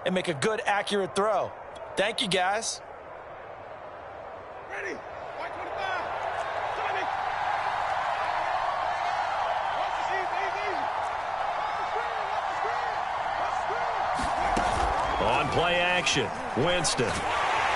and make a good, accurate throw. Thank you, guys. Ready? 125. Sonic. On play action, Winston.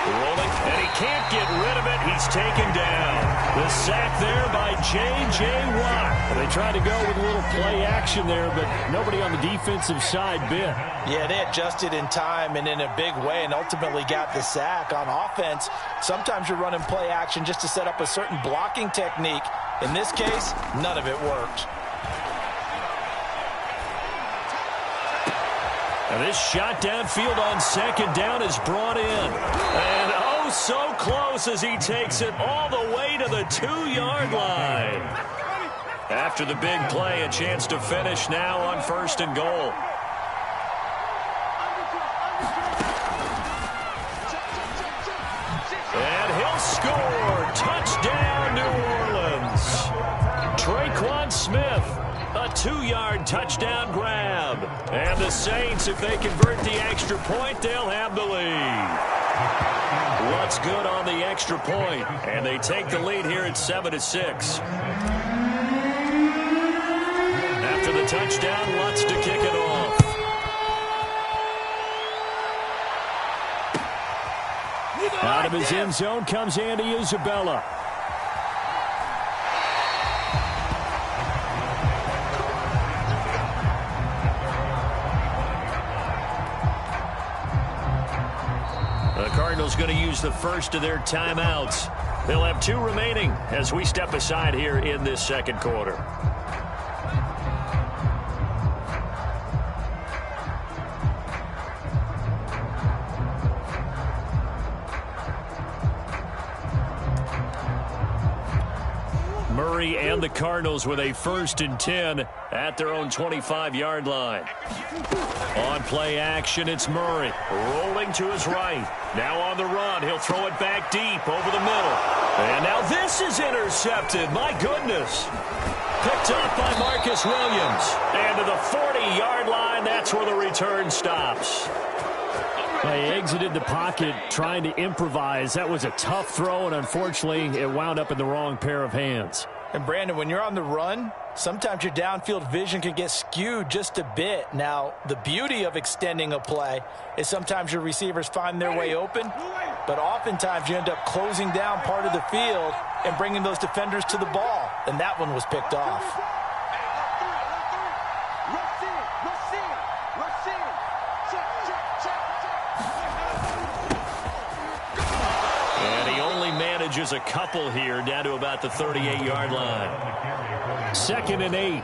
Rolling, and he can't get rid of it. He's taken down. The sack there by J.J. Watt. They tried to go with a little play action there, but nobody on the defensive side bit. Yeah, they adjusted in time and in a big way and ultimately got the sack. On offense, sometimes you're running play action just to set up a certain blocking technique. In this case, none of it worked. And this shot downfield on second down is brought in. And oh, so close as he takes it all the way to the 2-yard line. After the big play, a chance to finish now on 1st and goal. And he'll score. Touchdown, New Orleans. Traquan Smith. A 2-yard touchdown grab. And the Saints, if they convert the extra point, they'll have the lead. What's good on the extra point? And they take the lead here at 7-6. After the touchdown, Lutz to kick it off. Out of his end zone comes Andy Isabella. The Cardinals going to use the first of their timeouts. They'll have 2 remaining as we step aside here in this second quarter. Murray and the Cardinals with a 1st and 10 at their own 25-yard line. On play action, it's Murray rolling to his right. Now on the run, he'll throw it back deep over the middle. And now this is intercepted. My goodness. Picked up by Marcus Williams. And to the 40-yard line, that's where the return stops. They exited the pocket trying to improvise. That was a tough throw, and unfortunately, it wound up in the wrong pair of hands. And, Brandon, when you're on the run, sometimes your downfield vision can get skewed just a bit. Now, the beauty of extending a play is sometimes your receivers find their way open, but oftentimes you end up closing down part of the field and bringing those defenders to the ball, and that one was picked off. Manages a couple here down to about the 38-yard line. 2nd and 8.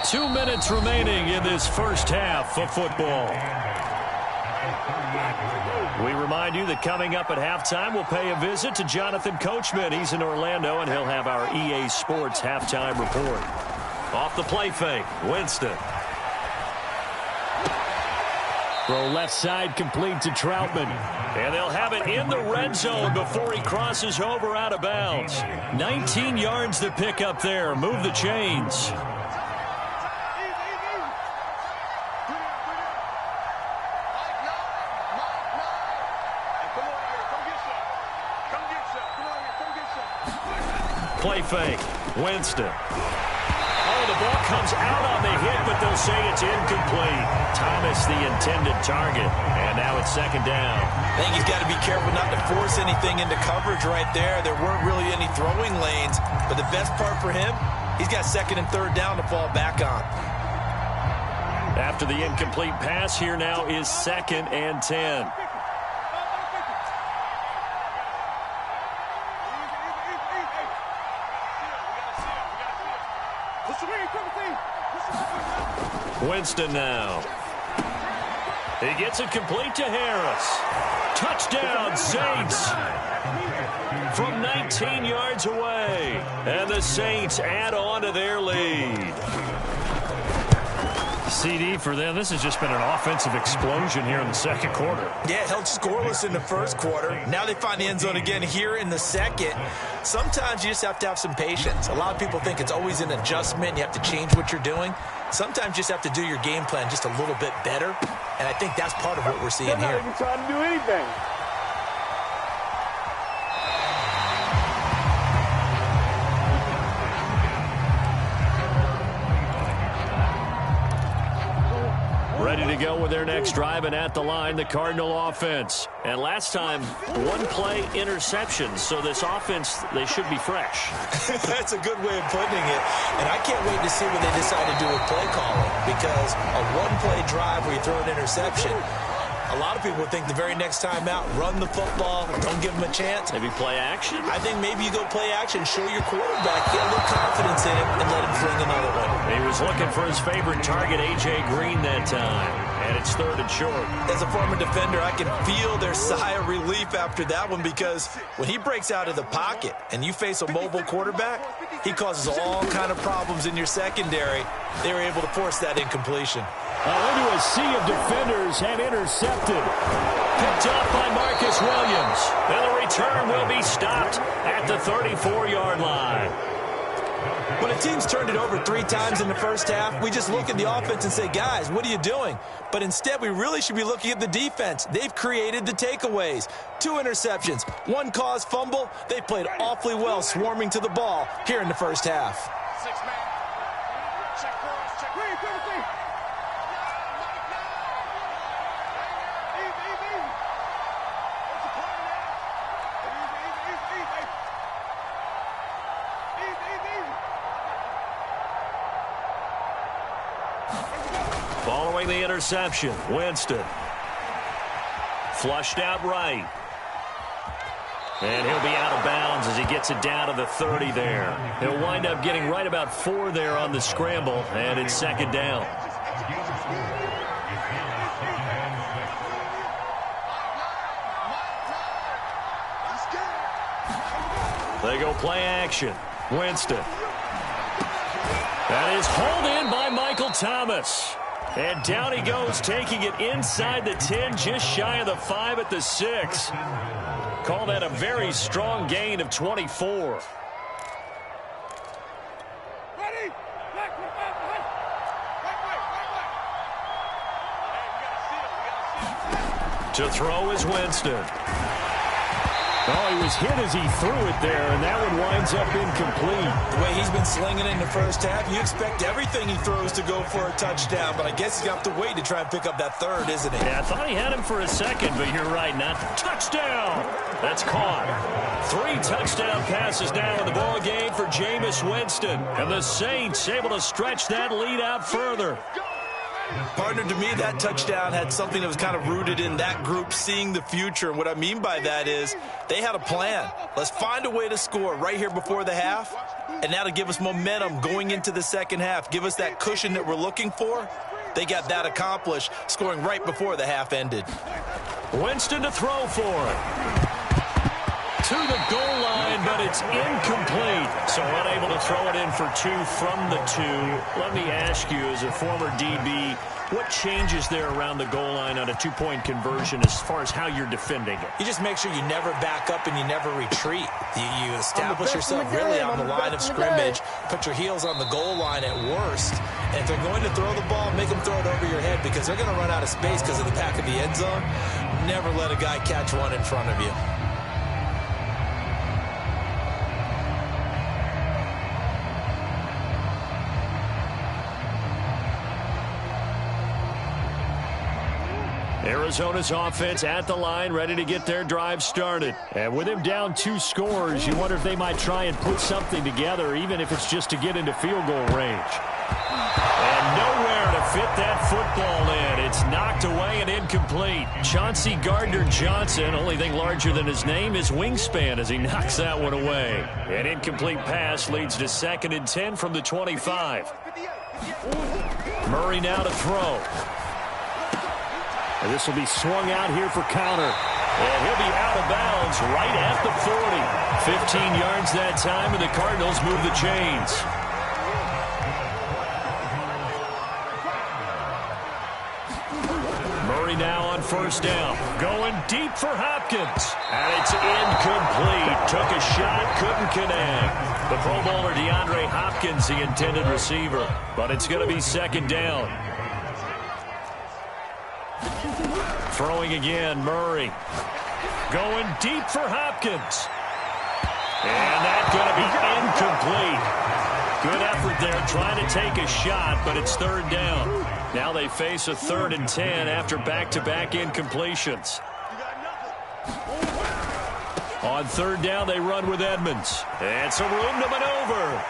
2 minutes remaining in this first half of football. We remind you that coming up at halftime, we'll pay a visit to Jonathan Coachman. He's in Orlando, and he'll have our EA Sports halftime report. Off the play fake, Winston. Throw left side complete to Troutman. And they'll have it in the red zone before he crosses over out of bounds. 19 yards to pick up there. Move the chains. Play fake. Winston. Oh, the ball comes out on the hit, but they'll say it's incomplete. Thomas, the intended target. And now it's 2nd down. I think he's got to be careful not to force anything into coverage right there. There weren't really any throwing lanes. But the best part for him, he's got 2nd and 3rd down to fall back on. After the incomplete pass, here now is 2nd and 10. Winston now. He gets it complete to Harris. Touchdown, Saints. From 19 yards away. And the Saints add on to their lead. CD for them. This has just been an offensive explosion here in the second quarter. Yeah, held scoreless in the first quarter. Now they find the end zone again here in the second. Sometimes you just have to have some patience. A lot of people think it's always an adjustment. You have to change what you're doing. Sometimes you just have to do your game plan just a little bit better, and I think that's part of what we're seeing here. They're not even trying to do anything. Ready to go with their next drive, and at the line, the Cardinal offense. And last time, one-play interception, so this offense, they should be fresh. That's a good way of putting it. And I can't wait to see what they decide to do with play calling, because a one-play drive where you throw an interception, a lot of people would think the very next time out, run the football, don't give them a chance. Maybe play action? I think maybe you go play action, show your quarterback, get a little confidence in him, and let him fling another one. He was looking for his favorite target, A.J. Green, that time. And it's 3rd and short. As a former defender, I can feel their sigh of relief after that one, because when he breaks out of the pocket and you face a mobile quarterback, he causes all kind of problems in your secondary. They were able to force that incompletion. Into a sea of defenders and intercepted. Picked up by Marcus Williams. And the return will be stopped at the 34-yard line. When a team's turned it over 3 times in the first half, we just look at the offense and say, guys, what are you doing? But instead, we really should be looking at the defense. They've created the takeaways. 2 interceptions, 1 caused fumble. They played awfully well swarming to the ball here in the first half. 6-man. Check cross. Check. Read, everything. Easy. What's the plan now? Easy. Following the interception, Winston. Flushed out right. And he'll be out of bounds as he gets it down to the 30 there. He'll wind up getting right about 4 there on the scramble, and it's 2nd down. They go play action. Winston. That is hauled in by Michael Thomas. And down he goes, taking it inside the 10, just shy of the 5 at the 6. Call that a very strong gain of 24. Ready? Back. To throw is Winston. Oh, he was hit as he threw it there, and that one winds up incomplete. The way he's been slinging it in the first half, you expect everything he throws to go for a touchdown, but I guess he's going to have to wait to try and pick up that 3rd, isn't he? Yeah, I thought he had him for a second, but you're right, not touchdown. That's caught. 3 touchdown passes now in the ball game for Jameis Winston, and the Saints able to stretch that lead out further. Partner, to me, that touchdown had something that was kind of rooted in that group seeing the future. And what I mean by that is they had a plan. Let's find a way to score right here before the half, and that'll give us momentum going into the second half, give us that cushion that we're looking for. They got that accomplished, scoring right before the half ended. Winston to throw for it. To the goal line, but it's incomplete. So unable to throw it in for 2 from the 2. Let me ask you, as a former DB, what changes there around the goal line on a 2-point conversion as far as how you're defending it? You just make sure you never back up and you never retreat. You establish yourself really on the line of scrimmage, put your heels on the goal line at worst. And if they're going to throw the ball, make them throw it over your head, because they're going to run out of space because of the back of the end zone. Never let a guy catch one in front of you. Arizona's offense at the line, ready to get their drive started. And with him down 2 scores, you wonder if they might try and put something together, even if it's just to get into field goal range. And nowhere to fit that football in. It's knocked away and incomplete. Chauncey Gardner-Johnson, only thing larger than his name is wingspan as he knocks that one away. An incomplete pass leads to 2nd and 10 from the 25. Murray now to throw. And this will be swung out here for counter. And he'll be out of bounds right at the 40. 15 yards that time, and the Cardinals move the chains. Murray Murray now on first down. Going deep for Hopkins. And it's incomplete. Took a shot, couldn't connect. The Pro Bowler DeAndre Hopkins, the intended receiver. But it's going to be second down. Throwing again, Murray. Going deep for Hopkins. And that's going to be incomplete. Good effort there trying to take a shot, but it's third down. Now they face a 3rd and 10 after back-to-back incompletions. On third down, they run with Edmonds. And some room to maneuver.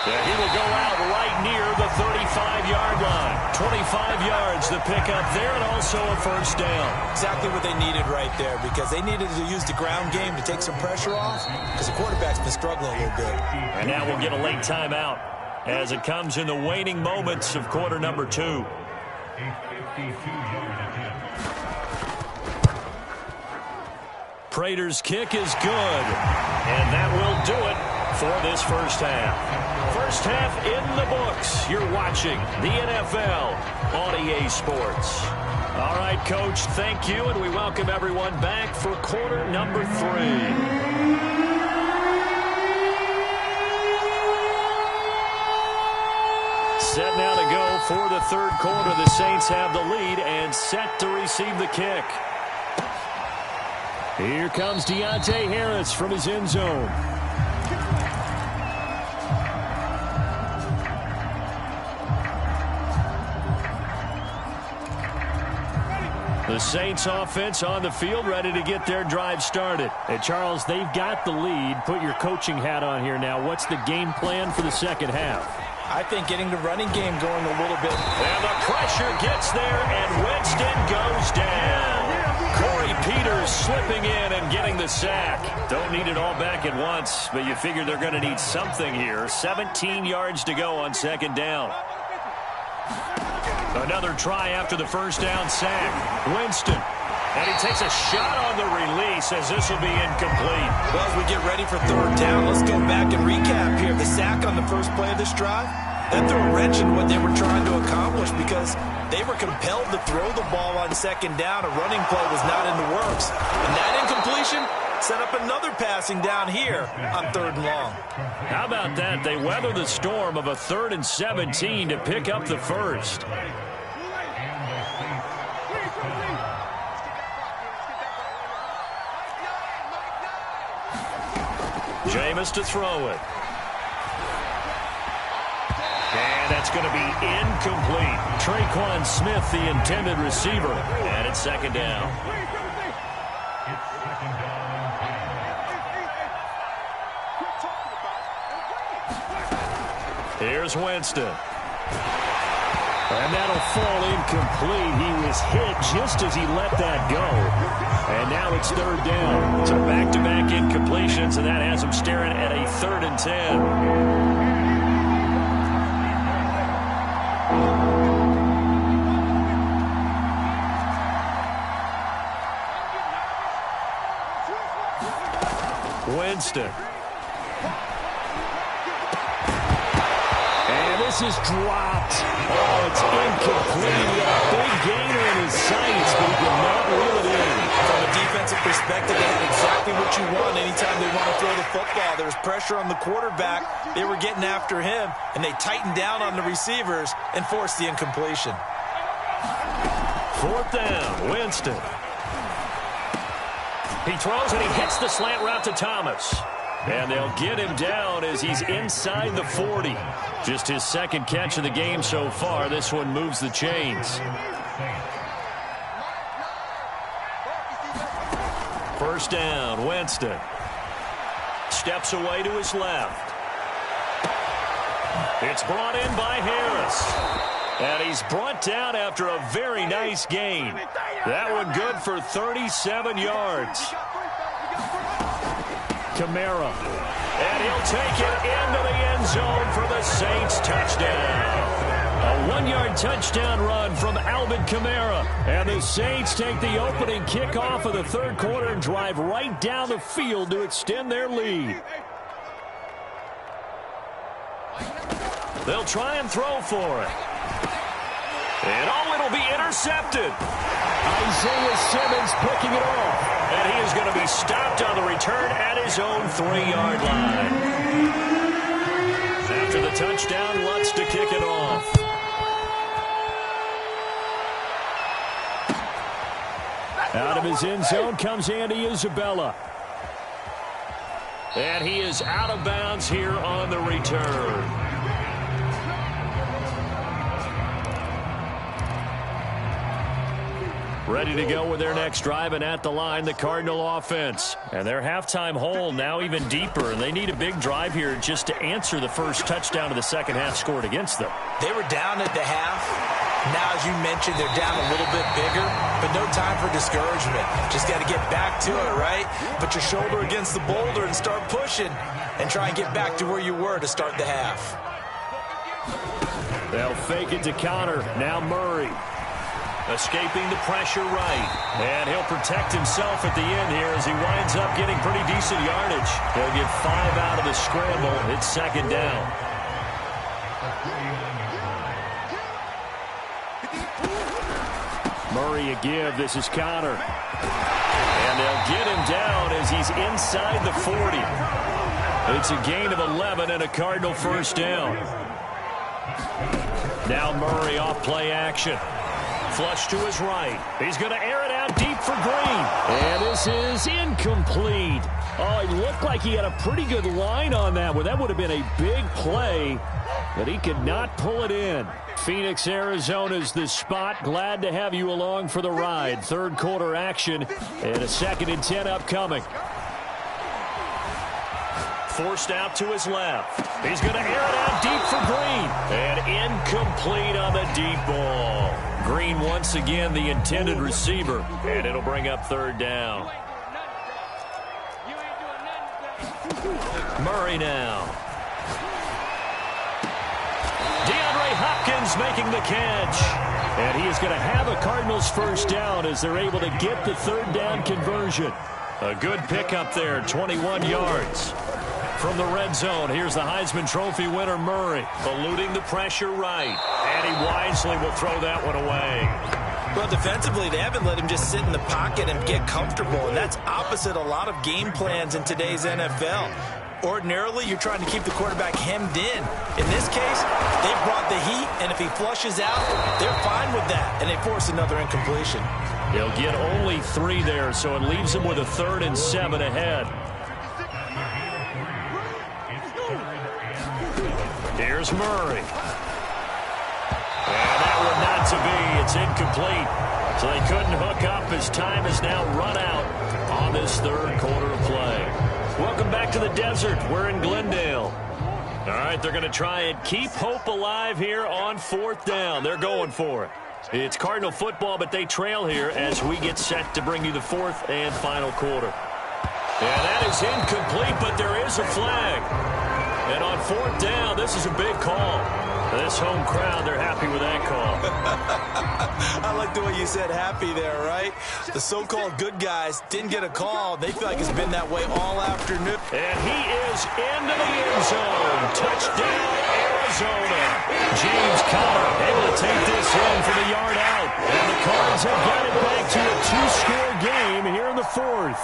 And he will go out right near the 35-yard line. 25 yards to pick up there, and also a first down. Exactly what they needed right there, because they needed to use the ground game to take some pressure off, because the quarterback's been struggling a little bit. And now we'll get a late timeout as it comes in the waning moments of quarter number 2. Prater's kick is good, and that will do it for this first half. First half in the books. You're watching the NFL on EA Sports. All right, Coach, thank you, and we welcome everyone back for quarter number 3. Set now to go for the third quarter. The Saints have the lead and set to receive the kick. Here comes Deontay Harris from his end zone. The Saints offense on the field, ready to get their drive started. Hey, Charles, they've got the lead. Put your coaching hat on here now. What's the game plan for the second half? I think getting the running game going a little bit. And the pressure gets there, and Winston goes down. Corey Peters slipping in and getting the sack. Don't need it all back at once, but you figure they're going to need something here. 17 yards to go on second down. Another try after the first down sack. Winston. And he takes a shot on the release as this will be incomplete. Well, as we get ready for third down, let's go back and recap here. The sack on the first play of this drive, that threw a wrench in what they were trying to accomplish because they were compelled to throw the ball on second down. A running play was not in the works. And that incompletion set up another passing down here on third and long. How about that? They weather the storm of a 3rd and 17 to pick up the first. Jameis to throw it. And that's going to be incomplete. Traquan Smith, the intended receiver. And it's second down. Here's Winston. And that'll fall incomplete. He was hit just as he let that go. And now it's third down. So back-to-back incompletions, and that has him staring at a 3rd and 10. Winston. This is dropped. Oh, it's incomplete. He got a big gainer in his sights, but he did not reel it in. From a defensive perspective, they had exactly what you want anytime they want to throw the football. There was pressure on the quarterback. They were getting after him, and they tightened down on the receivers and forced the incompletion. Fourth down, Winston. He throws, and he hits the slant route to Thomas. And they'll get him down as he's inside the 40. Just his second catch of the game so far. This one moves the chains. First down, Winston. Steps away to his left. It's brought in by Harris. And he's brought down after a very nice gain. That one good for 37 yards. Kamara. And he'll take it into the end zone for the Saints touchdown. A 1-yard touchdown run from Alvin Kamara. And the Saints take the opening kickoff of the third quarter and drive right down the field to extend their lead. They'll try and throw for it. And oh, it'll be intercepted. intercepted. Isaiah Simmons picking it off. And he is going to be stopped on the return at his own 3-yard line. After the touchdown, Lutz to kick it off. Out of his end zone comes Andy Isabella. And he is out of bounds here on the return. Ready to go with their next drive, and at the line, the Cardinal offense. And their halftime hole now even deeper, and they need a big drive here just to answer the first touchdown of the second half scored against them. They were down at the half. Now, as you mentioned, they're down a little bit bigger, but no time for discouragement. Just got to get back to it, right? Put your shoulder against the boulder and start pushing and try and get back to where you were to start the half. They'll fake it to Connor. Now Murray. Escaping the pressure right. And he'll protect himself at the end here as he winds up getting pretty decent yardage. He'll get 5 out of the scramble. It's second down. Murray a give. This is Connor. And they'll get him down as he's inside the 40. It's a gain of 11 and a Cardinal first down. Now Murray off play action. Flush to his right. He's going to air it out deep for Green. And this is incomplete. Oh, it looked like he had a pretty good line on that one. That would have been a big play, but he could not pull it in. Phoenix, Arizona's the spot. Glad to have you along for the ride. Third quarter action and a 2nd and 10 upcoming. Forced out to his left. He's going to air it out deep for Green. And incomplete on the deep ball. Green once again the intended receiver. And it'll bring up third down. Murray now. DeAndre Hopkins making the catch. And he is going to have a Cardinals first down as they're able to get the third down conversion. A good pickup there, 21 yards. From the red zone, here's the Heisman Trophy winner, Murray, eluding the pressure right. And he wisely will throw that one away. Well, defensively, they haven't let him just sit in the pocket and get comfortable, and that's opposite a lot of game plans in today's NFL. Ordinarily, you're trying to keep the quarterback hemmed in. In this case, they brought the heat, and if he flushes out, they're fine with that, and they force another incompletion. They'll get only 3 there, so it leaves them with a 3rd and 7 ahead. Here's Murray. And that one not to be. It's incomplete. So they couldn't hook up as time has now run out on this third quarter of play. Welcome back to the desert. We're in Glendale. All right, they're going to try and keep hope alive here on 4th down. They're going for it. It's Cardinal football, but they trail here as we get set to bring you the 4th and final quarter. And that is incomplete, but there is a flag. And on 4th down, this is a big call. This home crowd, they're happy with that call. I like the way you said happy there, right? The so-called good guys didn't get a call. They feel like it's been that way all afternoon. And he is into the end zone. Touchdown, Arizona. James Conner able to take this in from the yard out. And the Cards have got it back to a 2-score game here in the 4th.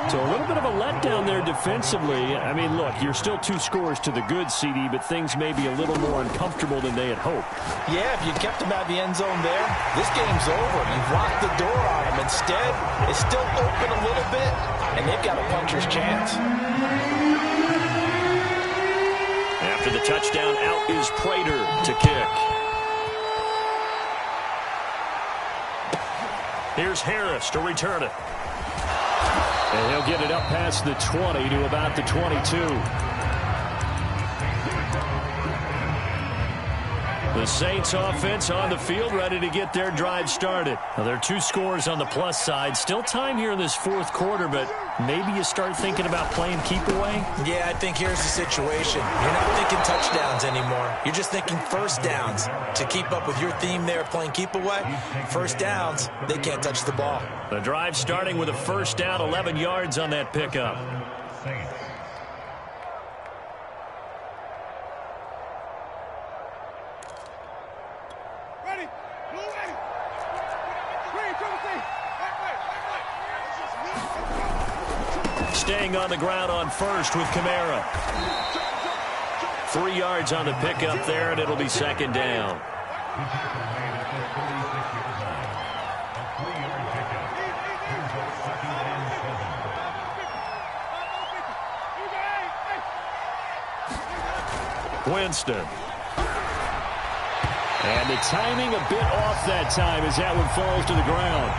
So a little bit of a letdown there defensively. I mean, look, you're still 2 scores to the good, CD, but things may be a little more uncomfortable than they had hoped. Yeah, if you kept them out of the end zone there, this game's over. You've locked the door on them. Instead, it's still open a little bit, and they've got a puncher's chance. After the touchdown, out is Prater to kick. Here's Harris to return it. And he'll get it up past the 20 to about the 22. The Saints offense on the field, ready to get their drive started. Now, there are 2 scores on the plus side. Still time here in this 4th quarter, but maybe you start thinking about playing keep away? Yeah, I think here's the situation. You're not thinking touchdowns anymore. You're just thinking first downs. To keep up with your theme there, playing keep away, first downs, they can't touch the ball. The drive starting with a first down, 11 yards on that pickup. Ready. Move ready. staying on the ground on first with Kamara. 3 yards on the pickup there, and it'll be second down. Winston. And the timing a bit off that time as that one falls to the ground.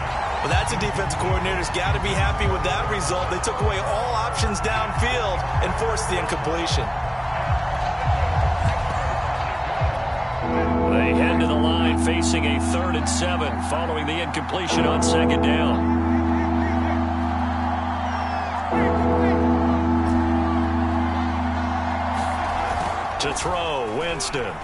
Well, that's a defense coordinator's got to be happy with that result. They took away all options downfield and forced the incompletion. They head to the line facing a 3rd and 7 following the incompletion on second down. To throw, Winston.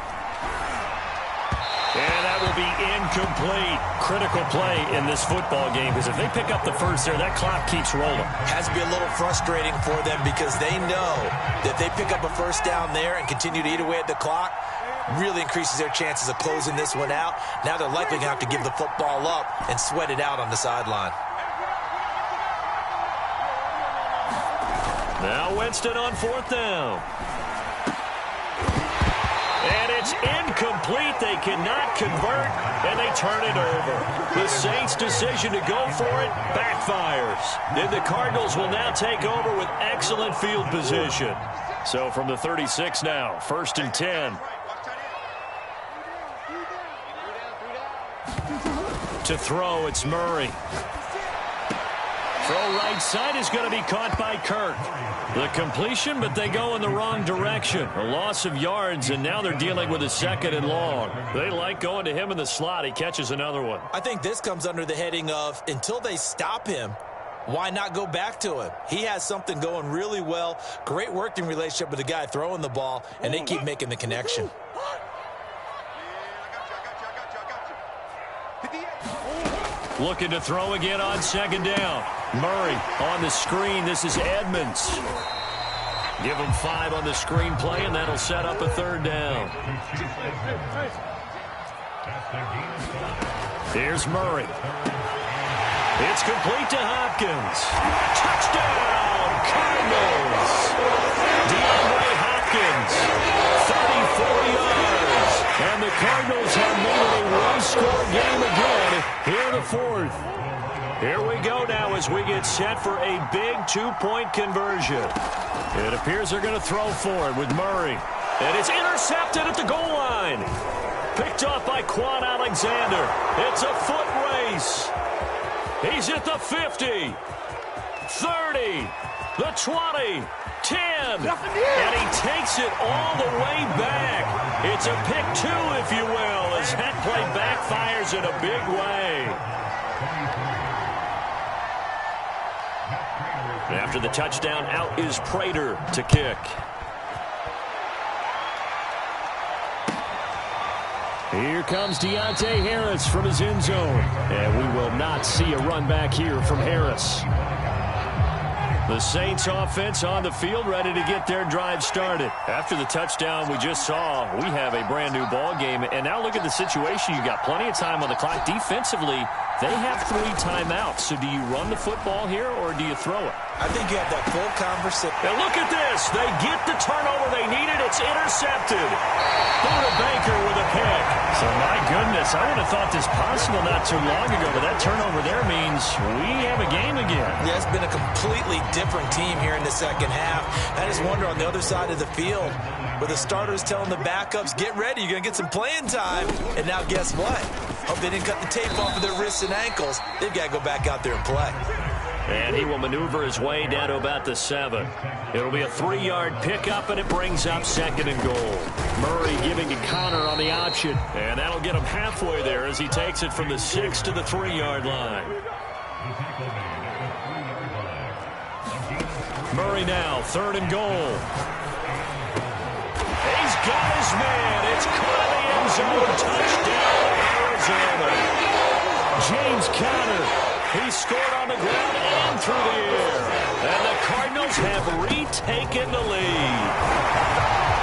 And that will be incomplete. Critical play in this football game because if they pick up the first there, that clock keeps rolling. Has to be a little frustrating for them because they know that if they pick up a first down there and continue to eat away at the clock, really increases their chances of closing this one out. Now they're likely going to have to give the football up and sweat it out on the sideline. Now Winston on 4th down. And it's incomplete. They cannot convert, and they turn it over. The Saints' decision to go for it backfires. And the Cardinals will now take over with excellent field position. So from the 36 now, 1st and 10. To throw, it's Murray. Throw right side is going to be caught by Kirk. The completion, but they go in the wrong direction. A loss of yards, and now they're dealing with a 2nd and long. They like going to him in the slot. He catches another one. I think this comes under the heading of until they stop him, why not go back to him? He has something going really well. Great working relationship with the guy throwing the ball, and they keep making the connection. Looking to throw again on 2nd down. Murray on the screen. This is Edmonds. Give him 5 on the screen play, and that'll set up a 3rd down. Here's Murray. It's complete to Hopkins. Touchdown, Cardinals. DeAndre Hopkins, 34 yards. And the Cardinals have made it a one-score game again here in the 4th. Here we go now as we get set for a big 2-point conversion. It appears they're going to throw for it with Murray. And it's intercepted at the goal line. Picked off by Quan Alexander. It's a foot race. He's at the 50, 30, the 20, 10, and he takes it all the way back. It's a pick 2, if you will, as that play backfires in a big way. After the touchdown, out is Prater to kick. Here comes Deontay Harris from his end zone. And we will not see a run back here from Harris. The Saints offense on the field ready to get their drive started. After the touchdown we just saw, we have a brand new ball game. And now look at the situation. You got plenty of time on the clock. Defensively, they have 3 timeouts. So do you run the football here or do you throw it? I think you have that full conversation. And look at this. They get the turnover they needed. It's intercepted. Buda Baker with a pick. So my goodness, I would have thought this possible not too long ago, but that turnover there means we have a game again. Yeah, it's been a completely different team here in the second half. I just wonder on the other side of the field where the starters telling the backups, get ready, you're going to get some playing time. And now guess what? Hope they didn't cut the tape off of their wrists and ankles. They've got to go back out there and play. And he will maneuver his way down to about the 7. It'll be a 3-yard pickup, and it brings up 2nd and goal. Murray giving to Connor on the option. And that'll get him halfway there as he takes it from the 6 to the 3-yard line. Murray now, 3rd and goal. He's got his man. It's caught in the end zone. Touchdown, Arizona. James Conner. He scored on the ground and through the air. And the Cardinals have retaken the lead.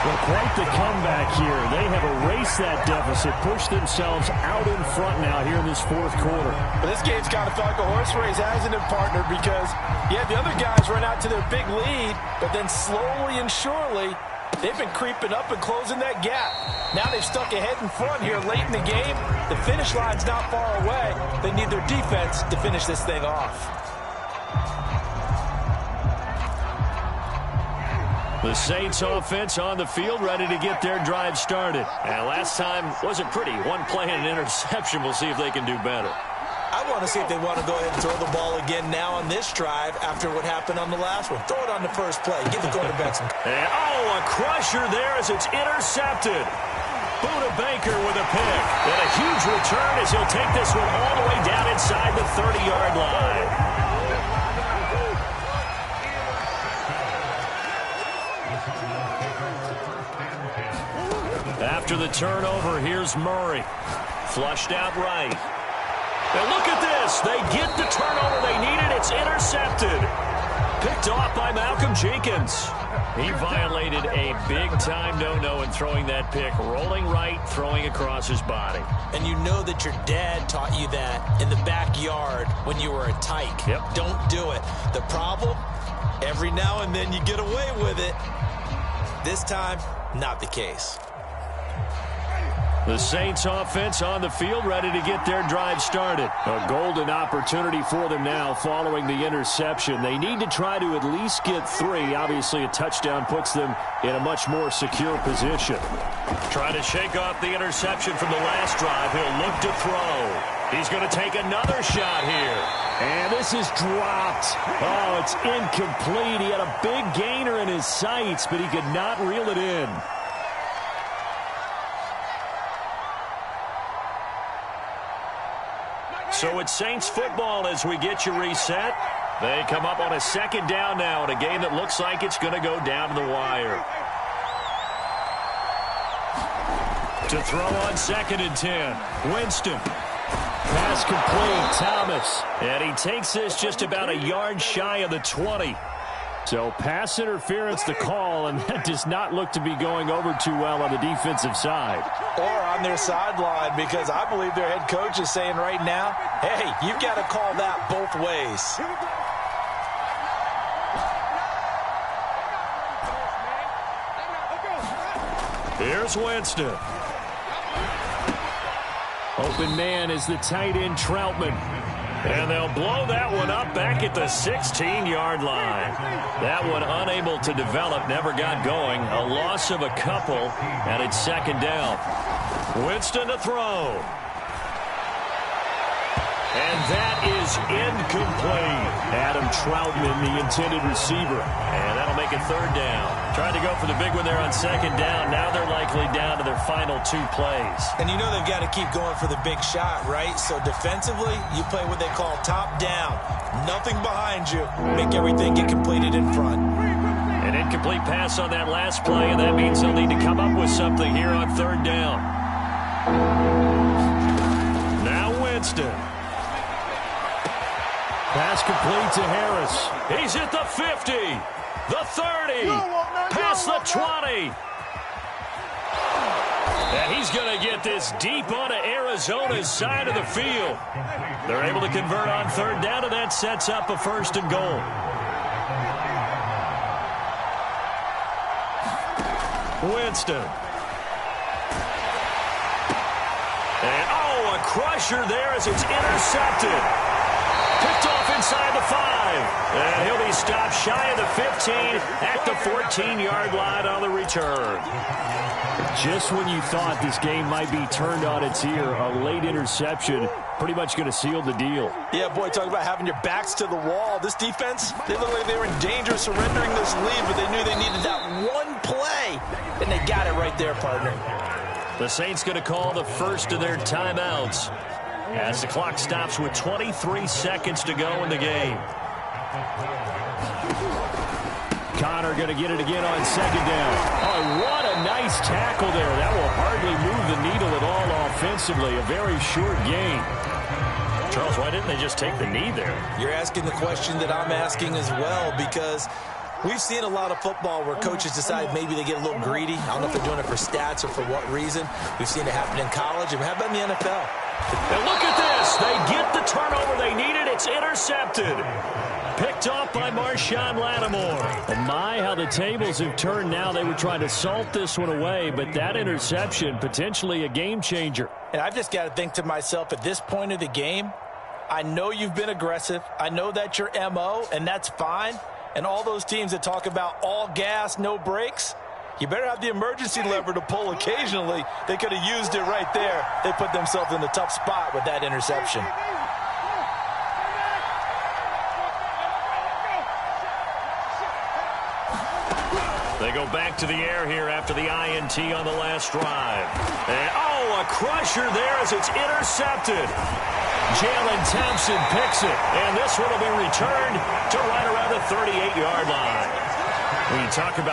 Well, quite the comeback here. They have erased that deficit, pushed themselves out in front now here in this fourth quarter. But this game's kind of felt like a horse race, hasn't it, partner? Because, yeah, the other guys run out to their big lead, but then slowly and surely, they've been creeping up and closing that gap. Now they've stuck ahead in front here late in the game. The finish line's not far away. They need their defense to finish this thing off. The Saints offense on the field, ready to get their drive started. And last time wasn't pretty. One play and an interception. We'll see if they can do better. I want to see if they want to go ahead and throw the ball again now on this drive after what happened on the last one. Throw it on the first play. Give the quarterback some. And, a crusher there as it's intercepted. Buda Baker with a pick. And a huge return as he'll take this one all the way down inside the 30-yard line. After the turnover, here's Murray. Flushed out right. And look at this. They get the turnover they needed. It's intercepted. Picked off by Malcolm Jenkins. He violated a big-time no-no in throwing that pick. Rolling right, throwing across his body. And you know that your dad taught you that in the backyard when you were a tyke. Yep. Don't do it. The problem, every now and then you get away with it. This time, not the case. The Saints offense on the field, ready to get their drive started. A golden opportunity for them now following the interception. They need to try to at least get 3. Obviously, a touchdown puts them in a much more secure position. Trying to shake off the interception from the last drive. He'll look to throw. He's going to take another shot here. And this is dropped. Oh, it's incomplete. He had a big gainer in his sights, but he could not reel it in. So it's Saints football as we get you reset. They come up on a second down now in a game that looks like it's going to go down to the wire. To throw on 2nd and 10. Winston. Pass complete. Thomas. And he takes this just about a yard shy of the 20. So pass interference the call, and that does not look to be going over too well on the defensive side. Or on their sideline, because I believe their head coach is saying right now, hey, you've got to call that both ways. Here's Winston. Open man is the tight end Troutman. And they'll blow that one up back at the 16-yard line. That one unable to develop, never got going. A loss of a couple, and it's 2nd down. Winston to throw. And that is incomplete. Adam Troutman, the intended receiver. And that'll make it 3rd down. Tried to go for the big one there on 2nd down. Now they're likely down to their final 2 plays. And you know they've got to keep going for the big shot, right? So defensively, you play what they call top down. Nothing behind you. Make everything get completed in front. An incomplete pass on that last play, and that means they'll need to come up with something here on 3rd down. Now Winston. Pass complete to Harris. He's at the 50, the 30, past the 20. And he's going to get this deep onto Arizona's side of the field. They're able to convert on 3rd down, and that sets up a 1st and goal. Winston. And, a crusher there as it's intercepted. Picked off inside the 5. And he'll be stopped shy of the 15 at the 14-yard line on the return. Just when you thought this game might be turned on its ear, a late interception pretty much going to seal the deal. Yeah, boy, talk about having your backs to the wall. This defense, they look like they were in danger of surrendering this lead, but they knew they needed that one play, and they got it right there, partner. The Saints going to call the first of their timeouts as the clock stops with 23 seconds to go in the game. Connor going to get it again on 2nd down. Oh, what a nice tackle there. That will hardly move the needle at all offensively. A very short gain. Charles, why didn't they just take the knee there? You're asking the question that I'm asking as well, because We've seen a lot of football where coaches decide maybe they get a little greedy. I don't know if they're doing it for stats or for what reason. We've seen it happen in college. And how about in the NFL? And look at this. They get the turnover they needed. It's intercepted. Picked off by Marshawn Lattimore. Oh my, how the tables have turned now. They were trying to salt this one away, but that interception, potentially a game changer. And I've just got to think to myself, at this point of the game, I know you've been aggressive. I know that's your MO, and that's fine. And all those teams that talk about all gas, no brakes, you better have the emergency lever to pull occasionally. They could have used it right there. They put themselves in a tough spot with that interception. They go back to the air here after the INT on the last drive. And, oh, a crusher there as it's intercepted. Jalen Thompson picks it, and this one will be returned to right around the 38-yard line. When you talk about